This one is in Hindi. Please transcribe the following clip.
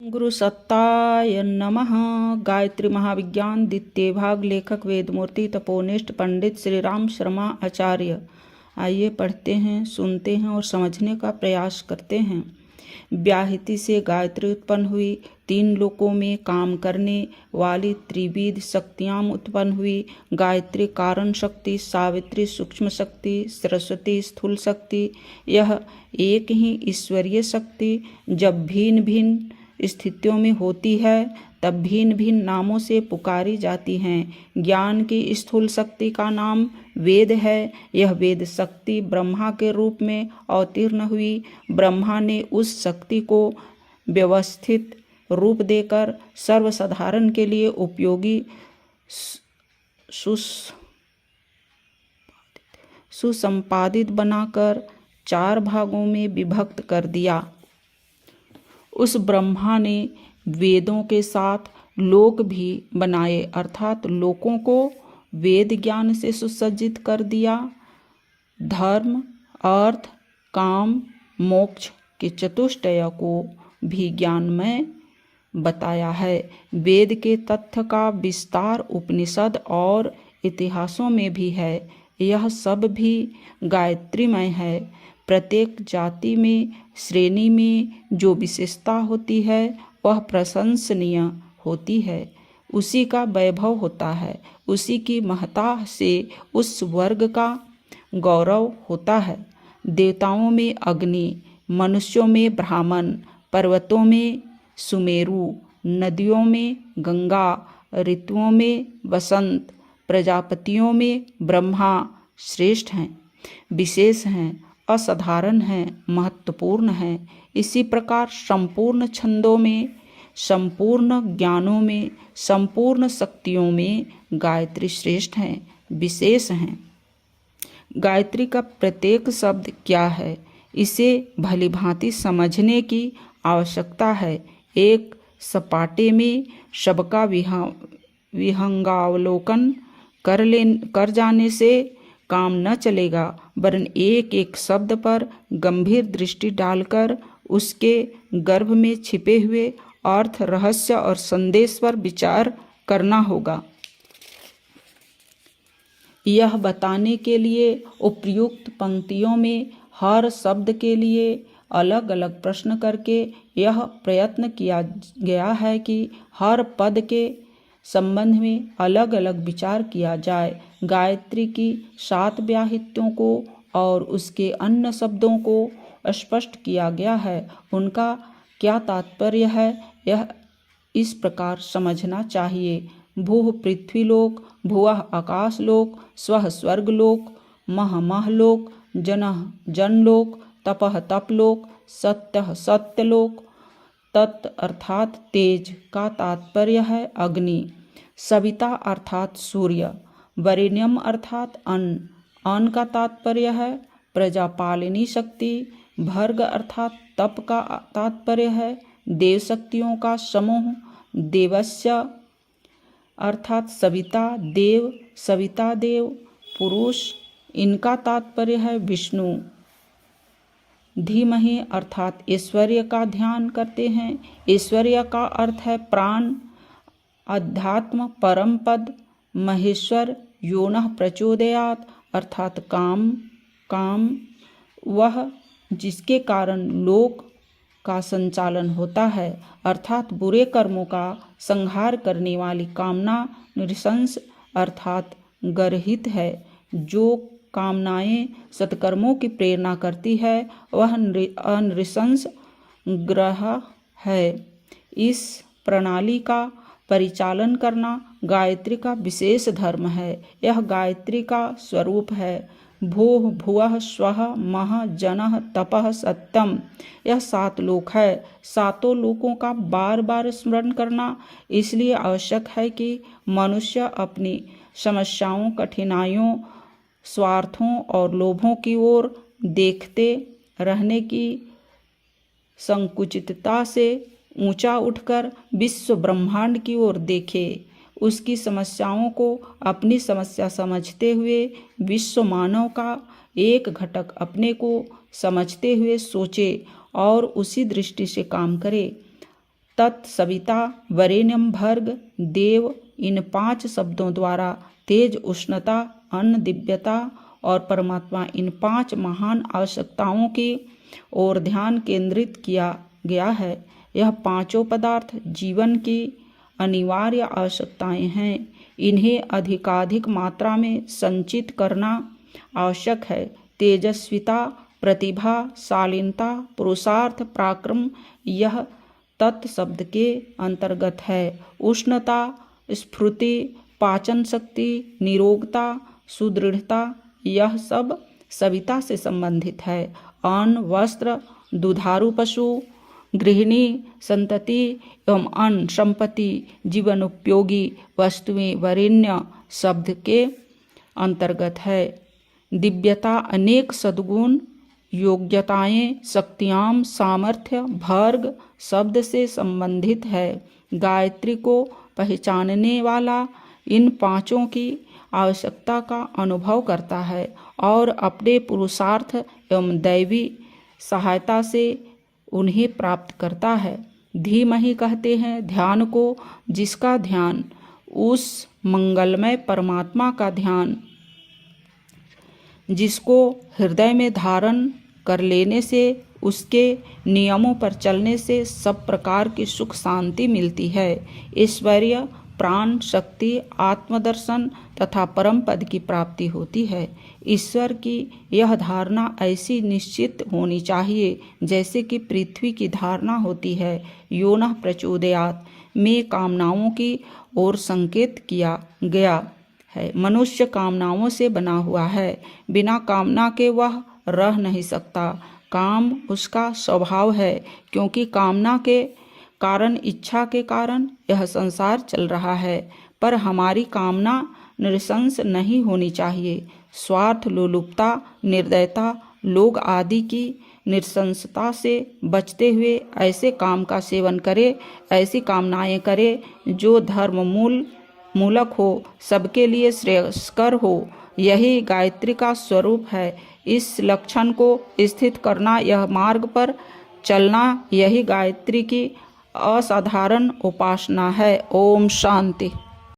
गुरु सत्ताय नमः। गायत्री महाविज्ञान द्वितीय भाग। लेखक वेदमूर्ति तपोनिष्ठ पंडित श्री राम शर्मा आचार्य। आइए पढ़ते हैं, सुनते हैं और समझने का प्रयास करते हैं। व्याहृति से गायत्री उत्पन्न हुई। तीन लोकों में काम करने वाली त्रिविध शक्तियां उत्पन्न हुई। गायत्री कारण शक्ति, सावित्री सूक्ष्म शक्ति, सरस्वती स्थूल शक्ति। यह एक ही ईश्वरीय शक्ति जब भिन्न भिन्न स्थितियों में होती है तब भिन्न भिन्न नामों से पुकारी जाती हैं। ज्ञान की स्थूल शक्ति का नाम वेद है। यह वेद शक्ति ब्रह्मा के रूप में अवतीर्ण हुई। ब्रह्मा ने उस शक्ति को व्यवस्थित रूप देकर सर्वसाधारण के लिए उपयोगी सुसंपादित बनाकर 4 भागों में विभक्त कर दिया। उस ब्रह्मा ने वेदों के साथ लोक भी बनाए, अर्थात लोकों को वेद ज्ञान से सुसज्जित कर दिया। धर्म, अर्थ, काम, मोक्ष के चतुष्टय को भी ज्ञानमय बताया है। वेद के तथ्य का विस्तार उपनिषद और इतिहासों में भी है। यह सब भी गायत्रीमय है। प्रत्येक जाति में, श्रेणी में जो विशेषता होती है वह प्रशंसनीय होती है। उसी का वैभव होता है। उसी की महत्ता से उस वर्ग का गौरव होता है। देवताओं में अग्नि, मनुष्यों में ब्राह्मण, पर्वतों में सुमेरु, नदियों में गंगा, ऋतुओं में वसंत, प्रजापतियों में ब्रह्मा श्रेष्ठ हैं, विशेष हैं, असाधारण हैं, महत्वपूर्ण हैं। इसी प्रकार संपूर्ण छंदों में, संपूर्ण ज्ञानों में, संपूर्ण शक्तियों में गायत्री श्रेष्ठ हैं, विशेष हैं। गायत्री का प्रत्येक शब्द क्या है, इसे भलीभांति समझने की आवश्यकता है। एक सपाटे में सबका विहंगावलोकन कर जाने से काम न चलेगा, वरन एक एक शब्द पर गंभीर दृष्टि डालकर उसके गर्भ में छिपे हुए अर्थ, रहस्य और संदेश पर विचार करना होगा। यह बताने के लिए उपयुक्त पंक्तियों में हर शब्द के लिए अलग अलग प्रश्न करके यह प्रयत्न किया गया है कि हर पद के संबंध में अलग अलग विचार किया जाए। गायत्री की 7 व्याहृतियों को और उसके अन्य शब्दों को स्पष्ट किया गया है। उनका क्या तात्पर्य है, यह इस प्रकार समझना चाहिए। भूः पृथ्वीलोक, भुवः आकाशलोक, स्वः स्वर्गलोक, महः महलोक, जनः जनलोक, तपः तपलोक, सत्यः सत्यलोक। तत् अर्थात तेज का तात्पर्य है अग्नि, सविता अर्थात सूर्य, वरेण्यम अर्थात अन्न, अन्न का तात्पर्य है प्रजापालिनी शक्ति, भर्ग अर्थात तप का तात्पर्य है देव शक्तियों का समूह, देवस्य अर्थात सविता देव, सविता देव पुरुष, इनका तात्पर्य है विष्णु। धीमहि अर्थात ऐश्वर्य का ध्यान करते हैं। ऐश्वर्य का अर्थ है प्राण, अध्यात्म, परम पद, महेश्वर, योनः प्रचोदयात् अर्थात काम, काम वह जिसके कारण लोक का संचालन होता है, अर्थात बुरे कर्मों का संहार करने वाली कामना नृशंस अर्थात गर्हित है। जो कामनाएं सत्कर्मों की प्रेरणा करती है वह नृशंस ग्रह है। इस प्रणाली का परिचालन करना गायत्री का विशेष धर्म है। यह गायत्री का स्वरूप है। भूः भुवः स्वः महः जनः तपः सत्यम। यह 7 लोक है। 7 लोकों का बार बार स्मरण करना इसलिए आवश्यक है कि मनुष्य अपनी समस्याओं, कठिनाइयों, स्वार्थों और लोभों की ओर देखते रहने की संकुचितता से ऊंचा उठकर विश्व ब्रह्मांड की ओर देखे। उसकी समस्याओं को अपनी समस्या समझते हुए विश्व मानव का एक घटक अपने को समझते हुए सोचे और उसी दृष्टि से काम करे। तत्सविता वरेण्यम भर्ग देव, इन 5 शब्दों द्वारा तेज, उष्णता, अन्न, दिव्यता और परमात्मा, इन 5 महान आवश्यकताओं की ओर ध्यान केंद्रित किया गया है। यह पांचों पदार्थ जीवन की अनिवार्य आवश्यकताएं हैं। इन्हें अधिकाधिक मात्रा में संचित करना आवश्यक है। तेजस्विता, प्रतिभा, शालीनता, पुरुषार्थ, पराक्रम यह तत् शब्द के अंतर्गत है। उष्णता, स्फूर्ति, पाचन शक्ति, निरोगता, सुदृढ़ता यह सब सविता से संबंधित है। अन्न, वस्त्र, दुधारू पशु, गृहिणी, संतति एवं अन्न, संपत्ति, जीवन उपयोगी वस्तुएं वरेण्य शब्द के अंतर्गत है। दिव्यता अनेक सद्गुण, योग्यताएं, शक्तियां, सामर्थ्य भर्ग शब्द से संबंधित है। गायत्री को पहचानने वाला इन पांचों की आवश्यकता का अनुभव करता है और अपने पुरुषार्थ एवं दैवी सहायता से उन्हें प्राप्त करता है। धीमहि कहते हैं ध्यान को, जिसका ध्यान उस मंगलमय परमात्मा का ध्यान, जिसको हृदय में धारण कर लेने से, उसके नियमों पर चलने से सब प्रकार की सुख शांति मिलती है। ऐश्वर्य, प्राण शक्ति, आत्मदर्शन तथा परम पद की प्राप्ति होती है। ईश्वर की यह धारणा ऐसी निश्चित होनी चाहिए जैसे कि पृथ्वी की धारणा होती है। योनः प्रचोदयात् में कामनाओं की ओर संकेत किया गया है। मनुष्य कामनाओं से बना हुआ है, बिना कामना के वह रह नहीं सकता। काम उसका स्वभाव है, क्योंकि कामना के कारण, इच्छा के कारण यह संसार चल रहा है। पर हमारी कामना नृशंस नहीं होनी चाहिए। स्वार्थ, लोलुपता, निर्दयता, लोग आदि की नृशंसता से बचते हुए ऐसे काम का सेवन करे, ऐसी कामनाएं करे जो धर्म मूलक हो, सबके लिए श्रेयस्कर हो। यही गायत्री का स्वरूप है। इस लक्षण को स्थित करना, यह मार्ग पर चलना, यही गायत्री की असाधारण उपासना है। ओम शांति।